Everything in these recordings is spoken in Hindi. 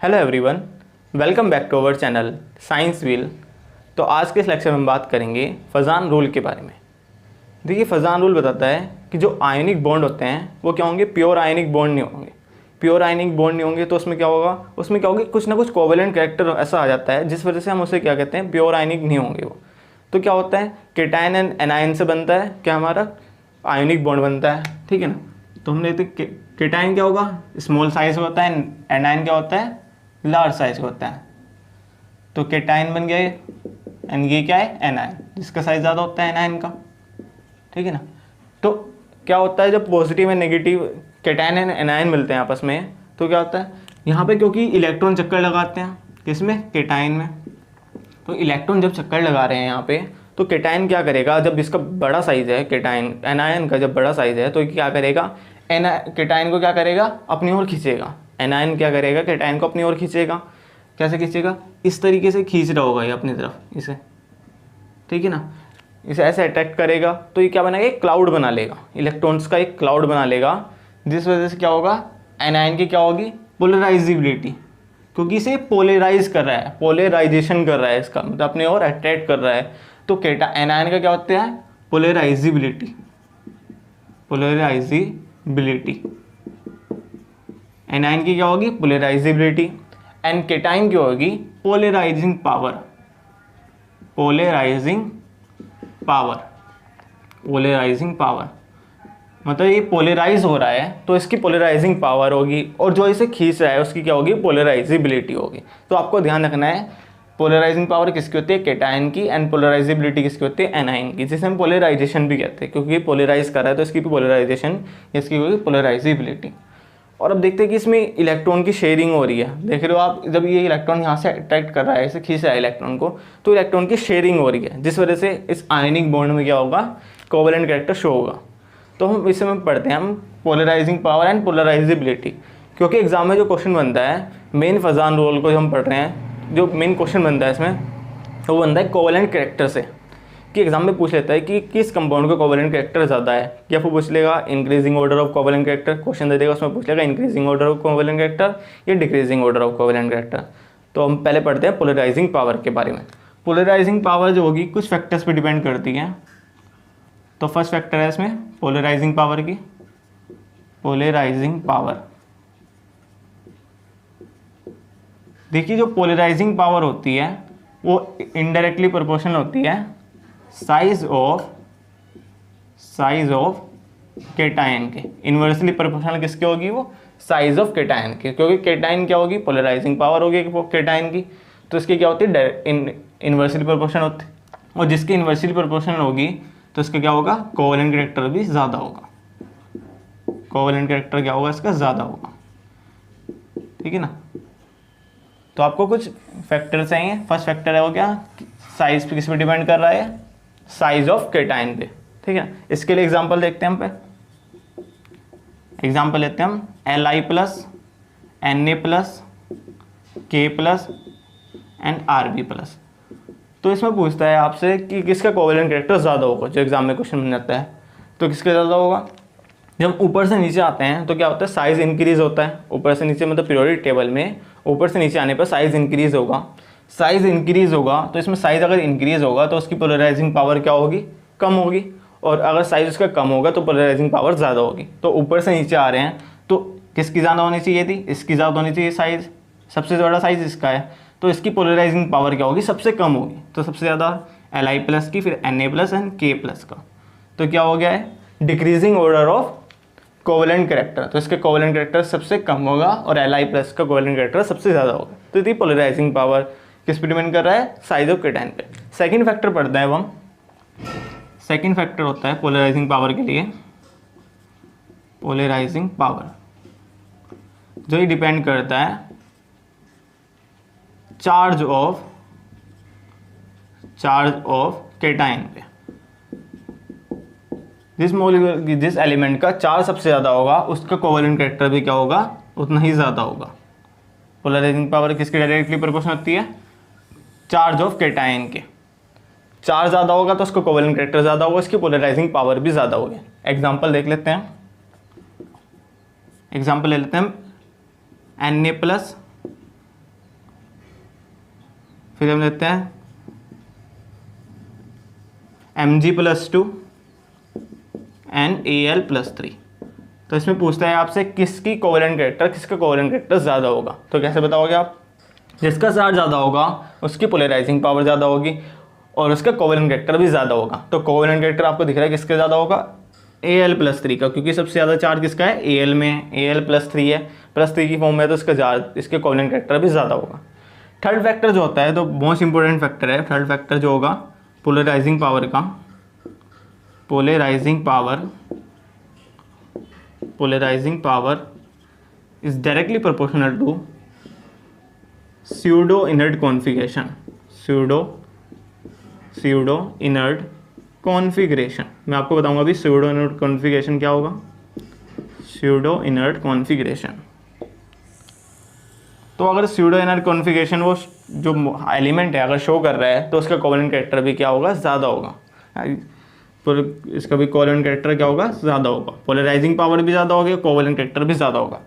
Hello everyone, welcome back to our channel science wheel. तो आज के इस लेक्चर में हम बात करेंगे फजान रूल के बारे में। देखिए, फजान रूल बताता है कि जो आयनिक बॉन्ड होते हैं वो क्या होंगे, प्योर आयनिक बॉन्ड नहीं होंगे। प्योर आयनिक बॉन्ड नहीं होंगे तो उसमें क्या होगा, उसमें क्या होगी, कुछ ना कुछ कोवेलेंट कैरेक्टर ऐसा आ जाता है जिस वजह से हम उसे क्या कहते हैं, प्योर आयनिक नहीं होंगे वो। तो क्या होता है, केटायन एंड एनायन से बनता है क्या, हमारा आयनिक बॉन्ड बनता है। ठीक है ना। तो हमने देखते केटायन क्या होगा, स्मॉल साइज होता है, एनायन क्या होता है, लार्ज साइज का होता है। तो केटायन बन गया ये, एंड ये क्या है, एनायन, जिसका साइज ज़्यादा होता है एनायन का। ठीक है ना। तो क्या होता है, जब positive and negative cation and anion मिलते हैं आपस में, तो क्या होता है यहाँ पे, क्योंकि इलेक्ट्रॉन चक्कर लगाते हैं किसमें, केटायन में। तो इलेक्ट्रॉन जब चक्कर लगा रहे हैं यहाँ पे, तो केटायन क्या करेगा, जब इसका बड़ा साइज है केटायन, एनायन का जब बड़ा साइज है, तो क्या करेगा, केटायन को क्या करेगा, अपनी ओर खींचेगा। एनायन क्या करेगा, केटायन को अपनी ओर खींचेगा। कैसे खींचेगा, इस तरीके से खींच रहा होगा ये अपनी तरफ इसे। ठीक है ना। इसे ऐसे अट्रैक्ट करेगा तो ये क्या बनाएगा, एक क्लाउड बना लेगा, इलेक्ट्रॉन्स का एक क्लाउड बना लेगा, जिस वजह से क्या होगा, एनायन की क्या होगी, पोलराइजिबिलिटी, क्योंकि इसे पोलराइज कर रहा है, पोलराइजेशन कर रहा है इसका, मतलब अपने ओर अट्रैक्ट कर रहा है। तो एनायन का क्या होता है, पोलराइजिबिलिटी, पोलराइजिबिलिटी। एनायन की क्या होगी, पोलराइजिबिलिटी, एंड केटायन की होगी polarizing power, polarizing power, polarizing power. मतलब ये पोलराइज हो रहा है तो इसकी पोलराइजिंग पावर होगी, और जो इसे खींच रहा है उसकी क्या होगी, पोलराइजिबिलिटी होगी। तो आपको ध्यान रखना है, पोलराइजिंग पावर किसकी होती है, केटायन की, एंड पोलराइजिबिलिटी किसकी होती है, एनायन की, जिसे हम पोलराइजेशन भी कहते हैं, क्योंकि ये पोलराइज कर रहा है तो इसकी भी पोलराइजेशन, इसकी होगी पोलराइजिबिलिटी। और अब देखते हैं कि इसमें इलेक्ट्रॉन की शेयरिंग हो रही है। देख रहे हो आप, जब ये इलेक्ट्रॉन यहाँ से अट्रैक्ट कर रहा है, इसे खींच रहा है इलेक्ट्रॉन को, तो इलेक्ट्रॉन की शेयरिंग हो रही है, जिस वजह से इस आयनिक बॉन्ड में क्या होगा, कोवेलेंट कैरेक्टर शो होगा। तो हम इस समय पढ़ते हैं हम पोलराइजिंग पावर एंड पोलराइजिबिलिटी, क्योंकि एग्जाम में जो क्वेश्चन बनता है, मेन फजान रूल को जो हम पढ़ रहे हैं, जो मेन क्वेश्चन बनता है इसमें, वो बनता है कोवेलेंट कैरेक्टर से, कि एग्जाम में पूछ लेता है कि किस कंपाउंड का कोवेलेंट कैरेक्टर ज़्यादा है, या फिर पूछ लेगा increasing order of covalent character, question दे देगा उसमें पूछ लेगा increasing order of covalent character या decreasing order of covalent character. तो हम पहले पढ़ते हैं पोलराइजिंग पावर के बारे में। पोलराइजिंग पावर जो होगी कुछ फैक्टर्स पे डिपेंड करती है। तो फर्स्ट फैक्टर है इसमें पोलराइजिंग पावर की, पोलराइजिंग पावर। देखिए, जो पोलराइजिंग पावर होती है वो इनडायरेक्टली प्रोपोर्शनल होती है साइज ऑफ केटायन के। इन्वर्सली प्रोपोर्शनल किसके होगी, वो साइज ऑफ केटायन के, क्योंकि केटायन क्या होगी, पोलराइजिंग पावर होगी केटायन की, तो इसकी क्या होती है, इन्वर्सली प्रोपोर्शनल होती है। और जिसकी इन्वर्सली प्रोपोर्शनल होगी तो इसका क्या होगा, कोवेलेंट कैरेक्टर भी ज़्यादा होगा, कोवेलेंट कैरेक्टर क्या होगा, इसका ज़्यादा होगा। ठीक है ना। तो आपको कुछ फैक्टर चाहिए। फर्स्ट फैक्टर है वो क्या, साइज पे किस पे डिपेंड कर रहा है, साइज ऑफ केटायन पे। ठीक है। इसके लिए एग्जांपल देखते हैं हम पे, एग्जांपल लेते हैं हम Li plus, Na plus, K plus and Rb plus. तो इसमें पूछता है आपसे कि किसका कोवेलेंट कैरेक्टर ज़्यादा होगा, जो एग्जाम में क्वेश्चन बन जाता है। तो किसका ज़्यादा होगा, जब ऊपर से नीचे आते हैं तो क्या होता है, साइज इंक्रीज होता है, ऊपर से नीचे, मतलब पीरियोडिक टेबल में ऊपर से नीचे आने पर साइज इंक्रीज होगा। साइज इंक्रीज होगा तो इसमें साइज अगर इंक्रीज होगा तो उसकी पोलराइजिंग पावर क्या होगी, कम होगी, और अगर साइज उसका कम होगा तो पोलराइजिंग पावर ज़्यादा होगी। तो ऊपर से नीचे आ रहे हैं तो किसकी ज़्यादा होनी चाहिए थी, इसकी ज़्यादा होनी चाहिए साइज, सबसे बड़ा साइज इसका है, तो इसकी पोलराइजिंग पावर क्या होगी, सबसे कम होगी। तो सबसे ज़्यादा Li प्लस की, फिर Na plus and K plus का। तो क्या हो गया है, decreasing order of covalent character, तो इसके कोवेलेंट कैरेक्टर सबसे कम होगा और Li प्लस का कोवेलेंट कैरेक्टर सबसे ज़्यादा होगा। तो ये पोलराइजिंग पावर किस पे डिपेंड कर रहा है, साइज ऑफ केटायन पे। सेकंड फैक्टर पढ़ते हैं हम, सेकंड फैक्टर होता है पोलराइजिंग पावर के लिए, पोलराइजिंग पावर, जो ये डिपेंड करता है चार्ज ऑफ केटायन पे। जिस एलिमेंट का चार्ज सबसे ज़्यादा होगा उसका कोवेलेंट कैरेक्टर भी क्या होगा, उतना ही ज़्यादा होगा। पोलराइजिंग पावर किसके डायरेक्टली प्रोपोर्शनल होती है, चार्ज ऑफ केटायन के। चार्ज ज़्यादा होगा तो उसका कोवेलेंट कैरेक्टर ज़्यादा होगा, इसकी पोलराइजिंग पावर भी ज़्यादा होगी। एग्जांपल देख लेते हैं, एग्जांपल ले लेते हैं Na प्लस फिर हम लेते हैं Mg+2 and Al+3। तो इसमें पूछता है आपसे किसकी कोवेलेंट कैरेक्टर, किसका कोवेलेंट कैरेक्टर ज़्यादा होगा। तो कैसे बताओगे आप? जिसका चार्ज ज़्यादा होगा उसकी पोलराइजिंग पावर ज़्यादा होगी और उसका कोवेलेंट कैरेक्टर भी ज़्यादा होगा। तो कोवेलेंट कैरेक्टर आपको दिख रहा है किसका ज़्यादा होगा? Al+3 का, क्योंकि सबसे ज़्यादा चार्ज किसका है? Al में। Al+3 है, +3 की फॉर्म में, तो इसका चार्ज, इसके कोवेलेंट कैरेक्टर भी ज़्यादा होगा। थर्ड फैक्टर जो होता है, तो मोस्ट इंपॉर्टेंट फैक्टर है थर्ड फैक्टर जो होगा पोलराइजिंग पावर का। Polarizing power is directly proportional to pseudo inert configuration. Pseudo inert configuration, मैं आपको बताऊंगा अभी स्यूडो इनर्ट कॉन्फ़िगरेशन क्या होगा। स्यूडो इनर्ट कॉन्फ़िगरेशन, तो अगर स्यूडो इनर्ट कॉन्फ़िगरेशन वो जो एलिमेंट है अगर शो कर रहा है तो उसका कोवेलेंट कैरेक्टर भी क्या होगा? ज़्यादा होगा। इसका भी कोवेलेंट कैरेक्टर क्या होगा? ज़्यादा होगा। पोलराइजिंग पावर भी ज़्यादा होगी, कोवेलेंट कैरेक्टर भी ज़्यादा होगा।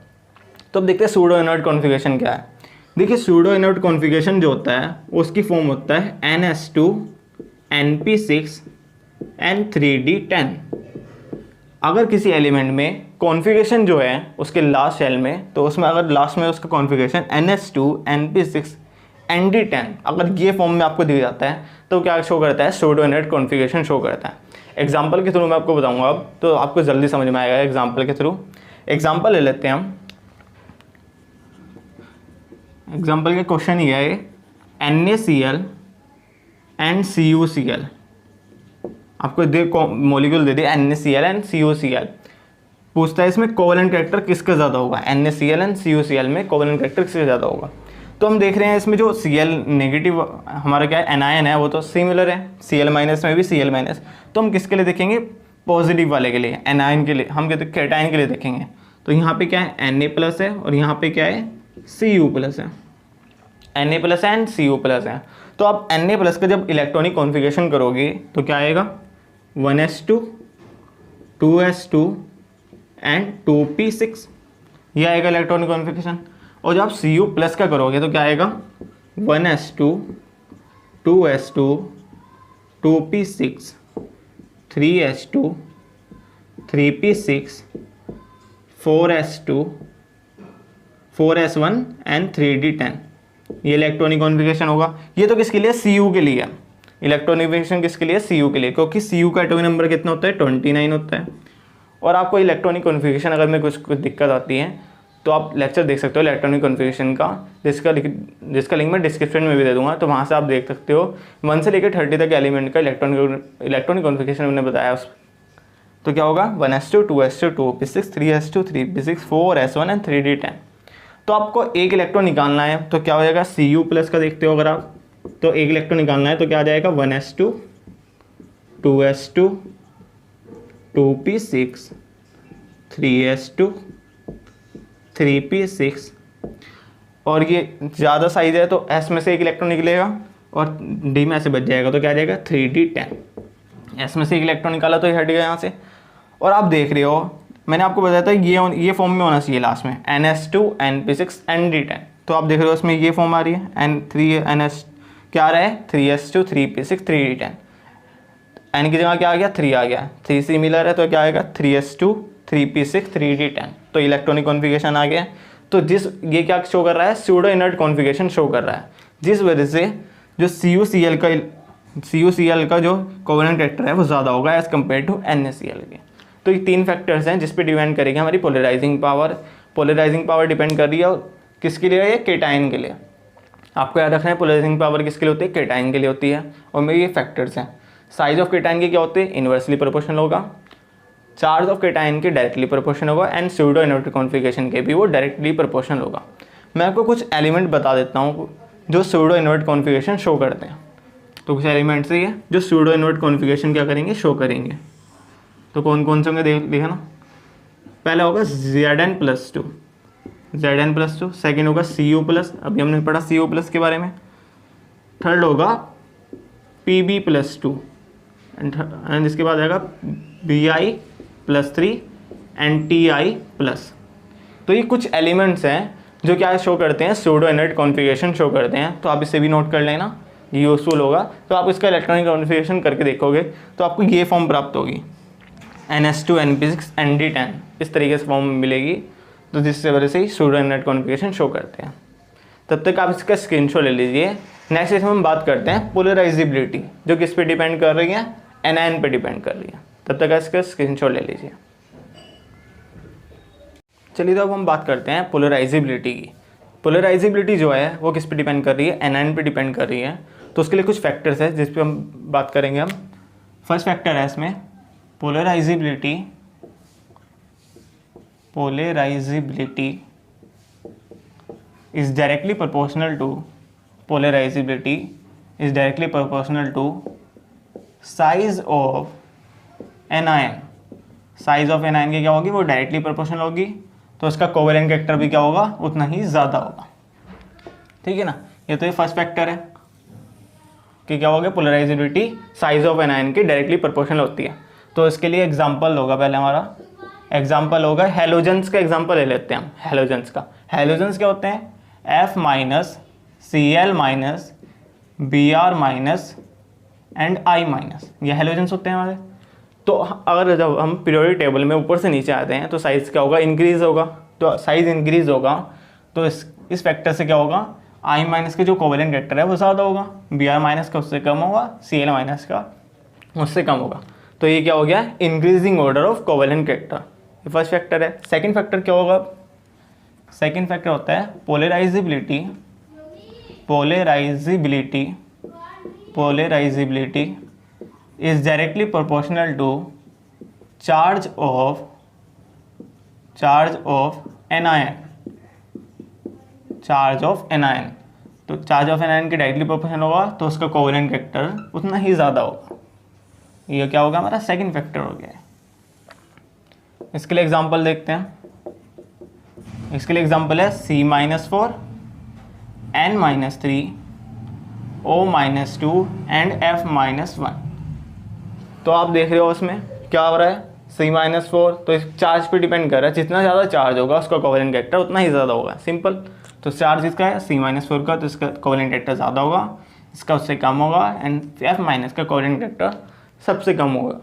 तो अब देखते हैं स्यूडो इनर्ट कॉन्फ़िगरेशन क्या है। देखिए स्यूडो इनर्ट कॉन्फ़िगरेशन जो होता है उसकी फॉर्म होता है NS2 NP6 N3D10। अगर किसी एलिमेंट में कॉन्फ़िगरेशन जो है उसके लास्ट शेल में, तो उसमें अगर लास्ट में उसका कॉन्फ़िगरेशन NS2 NP6 ND10 अगर ये फॉर्म में आपको दिया जाता है तो क्या शो करता है? स्यूडो इनर्ट कॉन्फ़िगरेशन शो करता है। एग्जाम्पल के थ्रू मैं आपको बताऊंगा अब, तो आपको जल्दी समझ में आएगा एग्जाम्पल के थ्रू। एग्जाम्पल ले लेते हैं हम। एग्जाम्पल का क्वेश्चन ये है NaCl एंड CuCl। आपको दे मॉलिक्यूल दे दिया NaCl एंड CuCl, पूछता है इसमें कोवेलेंट कैरेक्टर किसका ज़्यादा होगा। NaCl एंड CuCl में कोवेलेंट कैरेक्टर किसका ज़्यादा होगा। तो हम देख रहे हैं इसमें जो Cl नेगेटिव हमारा क्या है, एनायन है, वो तो सिमिलर है। Cl- में भी Cl-, तो हम किसके लिए देखेंगे? पॉजिटिव वाले के लिए, एनायन के लिए, हम कहते हैं कैटायन के लिए देखेंगे। तो यहाँ पे क्या है? Na+ है और यहाँ पे क्या है? Cu+ है। Na+ एंड Cu+ है। तो आप Na+ का जब इलेक्ट्रॉनिक कॉन्फ़िगरेशन करोगे तो क्या आएगा? 1s2 2s2 एंड 2p6, ये आएगा इलेक्ट्रॉनिक कॉन्फ़िगरेशन। और जब आप Cu+ का करोगे तो क्या आएगा? 1s2 2s2 2p6 3s2 3p6 4s2 4s1 and 3d10, ये इलेक्ट्रॉनिक कॉन्फ़िगरेशन होगा। ये तो किसके लिए? Cu के लिए। इलेक्ट्रॉनिक कॉन्फ़िगरेशन किसके लिए? Cu के लिए, क्योंकि Cu का एटॉमिक नंबर कितना होता है? 29 होता है। और आपको इलेक्ट्रॉनिक कॉन्फ़िगरेशन अगर में कुछ दिक्कत आती है तो आप लेक्चर देख सकते हो इलेक्ट्रॉनिक कॉन्फ़िगरेशन का, जिसका लिंक मैं डिस्क्रिप्शन में भी दे दूंगा, तो वहाँ से आप देख सकते हो 1 से लेकर 30 तक एलिमेंट का इलेक्ट्रॉनिक कॉन्फ़िगरेशन मैंने बताया उस। तो क्या होगा? 1s2 2s2 2p6 3s2 3p6 4s1 and 3d10। तो आपको एक इलेक्ट्रॉन निकालना है तो क्या हो जाएगा? Cu+ का देखते हो अगर आप, तो एक इलेक्ट्रॉन निकालना है तो क्या आ जाएगा? 1s2 2s2 2p6 3s2 3p6, और ये ज़्यादा साइज है तो S में से एक इलेक्ट्रॉन निकलेगा और D में ऐसे बच जाएगा, तो क्या आ जाएगा? 3d10। S में से एक इलेक्ट्रॉन निकाला तो ये हट गया यहाँ से। और आप देख रहे हो मैंने आपको बताया था ये फॉर्म में होना चाहिए लास्ट में, NS2 NP6 ND10। तो आप देख रहे हो इसमें ये फॉर्म आ रही है, N3NS क्या आ रहा है? 3s2 3p6 3d10। N की जगह क्या आ गया? 3 आ गया, 3 सिमिलर है तो क्या आएगा? 3s2 3p6 3d10। तो इलेक्ट्रॉनिक कॉन्फ़िगरेशन आ गया। तो ये क्या शो कर रहा है? स्यूडो इनर्ट कॉन्फ़िगरेशन शो कर रहा है, जिस वजह से जो CuCl का जो कोवेलेंट कैरेक्टर है वो ज़्यादा होगा एज़ कम्पेयर टू NaCl के। तो ये 3 फैक्टर्स हैं जिस पे डिपेंड करेगी हमारी पोलराइजिंग पावर डिपेंड कर रही है किसके लिए? ये केटाइन के लिए। आपको याद रखना है पोलराइजिंग पावर किसके लिए होती है? केटाइन के लिए होती है। और मेरे ये फैक्टर्स हैं। साइज ऑफ केटाइन के क्या होते हैं? इन्वर्सली प्रोपोर्शनल होगा। चार्ज ऑफ केटाइन के डायरेक्टली प्रोपोर्शनल होगा एंड स्यूडो इनर्ट कॉन्फ़िगरेशन के भी वो डायरेक्टली प्रोपोर्शनल होगा। मैं आपको कुछ एलिमेंट बता देता हूँ जो स्यूडो इनर्ट कॉन्फ़िगरेशन शो करते हैं। तो कुछ एलिमेंट्स ही है जो स्यूडो इनर्ट कॉन्फ़िगरेशन क्या करेंगे? शो करेंगे। तो कौन कौन से होंगे देखा ना। पहला होगा Zn+2, सेकेंड होगा Cu+, अभी हमने पढ़ा Cu+ के बारे में। थर्ड होगा Pb+2 एंड इसके बाद आएगा Bi+3 एंड Ti+। तो ये कुछ एलिमेंट्स हैं जो क्या शो करते हैं, सूडो इनर्ट कॉन्फ़िगरेशन शो करते हैं। तो आप इसे भी नोट कर लेना, ये यूज़फुल होगा। तो आप इसका इलेक्ट्रॉनिक कॉन्फ़िगरेशन करके देखोगे तो आपको ये फॉर्म प्राप्त होगी, NH2 NP6 ND10, इस तरीके से फॉर्म मिलेगी। तो जिससे वजह से ही सूडो इनर्ट कॉन्फ़िगरेशन शो करते हैं। तब तक आप इसका स्क्रीनशॉट ले लीजिए। नेक्स्ट इसमें हम बात करते हैं पोलराइजेबिलिटी, जो किस पे डिपेंड कर रही है, एनायन पे डिपेंड कर रही है। तब तक इसका स्क्रीनशॉट ले लीजिए। चलिए तो अब हम बात करते हैं पोलराइजेबिलिटी की। पोलराइजेबिलिटी जो है वो किस पे डिपेंड कर रही है, एनायन पे डिपेंड कर रही है। तो उसके लिए कुछ फैक्टर्स है जिस पे हम बात करेंगे। हम फर्स्ट फैक्टर है इसमें polarisability is directly proportional to size of anion। Size of anion की क्या होगी, वो डायरेक्टली प्रोपोर्शनल होगी। तो इसका कोवेलेंट कैरेक्टर भी क्या होगा, उतना ही ज़्यादा होगा। ठीक है ना। ये तो ये फर्स्ट फैक्टर है कि क्या होगा, पोलराइजेबिलिटी साइज ऑफ एनायन की डायरेक्टली प्रोपोर्शनल होती है। तो इसके लिए एग्जांपल होगा, पहले हमारा एग्जांपल होगा हेलोजेंस का। एग्जांपल ले लेते हैं हम हेलोजेंस का। हेलोजेंस क्या होते हैं, F minus Cl minus Br minus and I minus, ये हेलोजेंस होते हैं हमारे। तो अगर जब हम पीरियोडिक टेबल में ऊपर से नीचे आते हैं तो साइज़ क्या होगा, इंक्रीज़ होगा। तो साइज़ इंक्रीज़ होगा तो इस फैक्टर से क्या होगा, I माइनस के जो कोवेलेंट कैरेक्टर है वो ज़्यादा होगा, Br माइनस का उससे कम होगा, Cl माइनस का उससे कम होगा। तो ये क्या हो गया, increasing order of covalent character. ये फर्स्ट फैक्टर है। सेकंड फैक्टर क्या होगा, सेकंड फैक्टर होता है polarisability is directly proportional to charge of anion। तो चार्ज ऑफ एनायन की डायरेक्टली प्रोपोर्शनल होगा तो उसका कोवेलेंट कैरेक्टर उतना ही ज़्यादा होगा। ये क्या होगा, हमारा सेकंड फैक्टर हो गया है। इसके लिए एग्जांपल देखते हैं। इसके लिए एग्जांपल है C-4 N-3 O-2 and F-1। तो आप देख रहे हो उसमें क्या हो रहा है, C-4 तो इस चार्ज पे डिपेंड कर रहा है। जितना ज़्यादा चार्ज होगा उसका कोवेलेंट कैरेक्टर उतना ही ज़्यादा होगा, सिंपल। तो चार्ज इसका है C-4 का, तो इसका कोवेलेंट कैरेक्टर ज़्यादा होगा, इसका उससे कम होगा, एंड F- का कोवेलेंट कैरेक्टर सबसे कम होगा।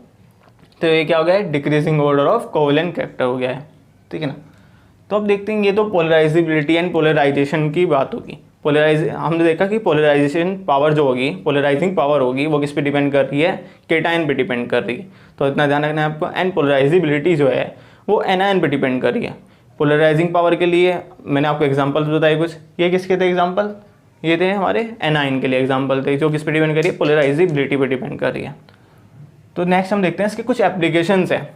तो ये क्या हो गया है, decreasing order of covalent character हो गया है। ठीक है ना। तो अब देखते हैं, ये तो पोलराइजेबिलिटी एंड पोलराइजेशन की बात होगी। हमने देखा कि पोलराइजेशन पावर जो होगी, पोलराइजिंग पावर होगी, वो किस पे डिपेंड कर रही है, केटायन पे डिपेंड कर रही है। तो इतना ध्यान रखना है आपको। एंड पोलराइजेबिलिटी जो है वो एनायन पे डिपेंड कर रही है। पोलराइजिंग पावर के लिए मैंने आपको एग्जांपल बताए कुछ। ये किसके थे एग्जांपल, ये थे हमारे एनायन के लिए एग्जांपल थे, जो किस पे डिपेंड कर रही है, पोलराइजेबिलिटी पे डिपेंड कर रही है। तो नेक्स्ट हम देखते हैं इसके कुछ एप्लीकेशंस हैं।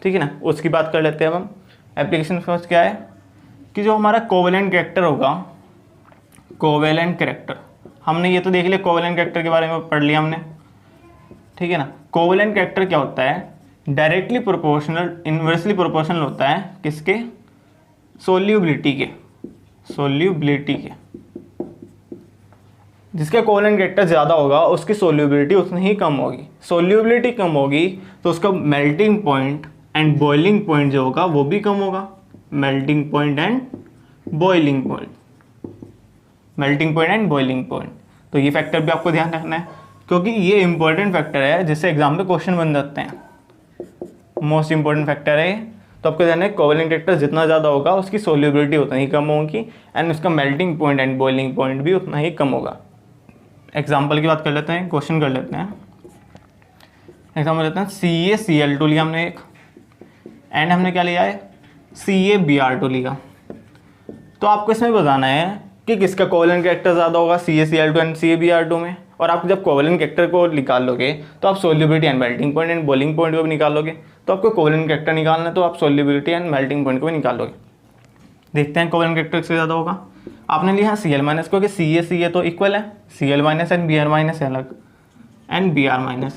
ठीक है ना, उसकी बात कर लेते हैं अब हम। एप्लीकेशन फर्स्ट क्या है कि जो हमारा कोवेलेंट कैरेक्टर होगा, कोवेलेंट कैरेक्टर, हमने ये तो देख लिया, कोवेलेंट कैरेक्टर के बारे में पढ़ लिया हमने। ठीक है ना। कोवेलेंट कैरेक्टर क्या होता है, डायरेक्टली प्रोपोर्शनल, इन्वर्सली प्रोपोर्शनल होता है किसके, सोल्यूबिलिटी के। जिसका कोवेलेंट कैरेक्टर ज़्यादा होगा उसकी सोल्यूबिलिटी उतनी ही कम होगी। सोल्यूबिलिटी कम होगी तो उसका melting point and boiling point जो होगा वो भी कम होगा। Melting point and boiling point. तो ये फैक्टर भी आपको ध्यान रखना है, क्योंकि ये इंपॉर्टेंट फैक्टर है जिससे एग्जाम में क्वेश्चन बन जाते हैं। मोस्ट इंपॉर्टेंट फैक्टर है। तो आपको ध्यान है, कोवेलेंट कैरेक्टर जितना ज़्यादा होगा उसकी सोल्यूबिलिटी उतनी ही कम होगी, एंड उसका melting point and boiling point भी उतना ही कम होगा। एग्जाम्पल की बात कर लेते हैं, क्वेश्चन कर लेते हैं। एग्जाम्पल लेते हैं, CaCl2 लिया हमने एक, एंड हमने क्या लिया है, CaBr2 लिया। तो आपको इसमें बताना है कि किसका कोवेलेंट कैरेक्टर ज़्यादा होगा, CaCl2 एंड CaBr2 में। और आप जब कोवेलेंट कैरेक्टर को निकाल लोगे तो आप solubility and melting point and boiling point को भी निकाल लोगे। तो आपको कोवेलेंट कैरेक्टर निकालना है तो आप सोल्यूबिलिटी एंड मेल्टिंग पॉइंट को भी निकाल लोगे। देखते हैं कोवेलेंट कैरेक्टर से ज़्यादा होगा। आपने लिया Cl- क्योंकि Ca तो इक्वल है, Cl- एंड Br- अलग एंड Br-।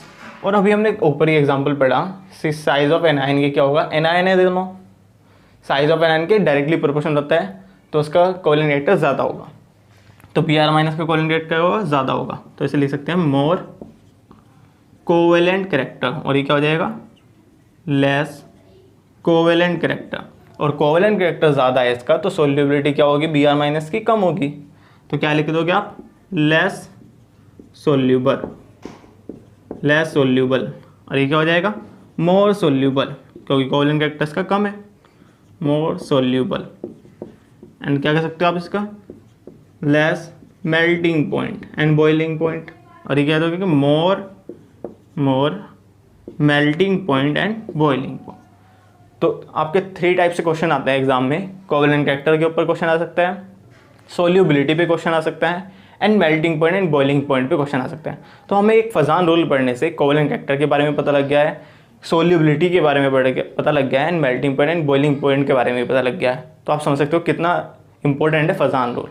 और अभी हमने ऊपर ही एग्जांपल पढ़ा, साइज ऑफ एनायन के क्या होगा, एनायन है दोनों, साइज ऑफ एनायन के डायरेक्टली प्रोपोर्शनल होता है तो उसका कोवेलेंट कैरेक्टर ज़्यादा होगा। तो Br- का कोवेलेंट कैरेक्टर होगा ज़्यादा होगा, तो इसे लिख सकते हैं मोर कोवेलेंट कैरेक्टर। और ये क्या हो जाएगा, लेस कोवेलेंट कैरेक्टर। और कोवेलेंट कैरेक्टर ज़्यादा है इसका, तो सोल्यूबिलिटी क्या होगी, Br- की कम होगी। तो क्या लिख दोगे आप, लेस सोल्यूबल, लेस सोल्यूबल। और ये क्या हो जाएगा, मोर सोल्यूबल, क्योंकि कोवेलेंट कैरेक्टर इसका कम है, मोर सोल्यूबल। एंड क्या कह सकते हो आप इसका, less melting point and boiling point. और ये क्या दोगे कि more melting point and boiling point. तो आपके 3 टाइप से क्वेश्चन आते हैं एग्जाम में। कोवेलेंट कैरेक्टर के ऊपर क्वेश्चन आ सकता है, सोल्यूबिलिटी पे क्वेश्चन आ सकता है, and melting point and boiling point पे क्वेश्चन आ सकता है। तो हमें एक फजान रूल पढ़ने से कोवेलेंट कैरेक्टर के बारे में पता लग गया है, सोल्यूबिलिटी के बारे में पता लग गया है, and melting point and boiling point के बारे में पता लग गया है। तो आप समझ सकते हो कितना इंपॉर्टेंट है फजान रूल।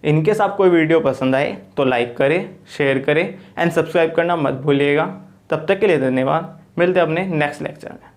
इनकेस आपको वीडियो पसंद आए तो लाइक करें, शेयर करें एंड सब्सक्राइब करना मत भूलिएगा। तब तक के लिए धन्यवाद। मिलते हैं अपने नेक्स्ट लेक्चर में।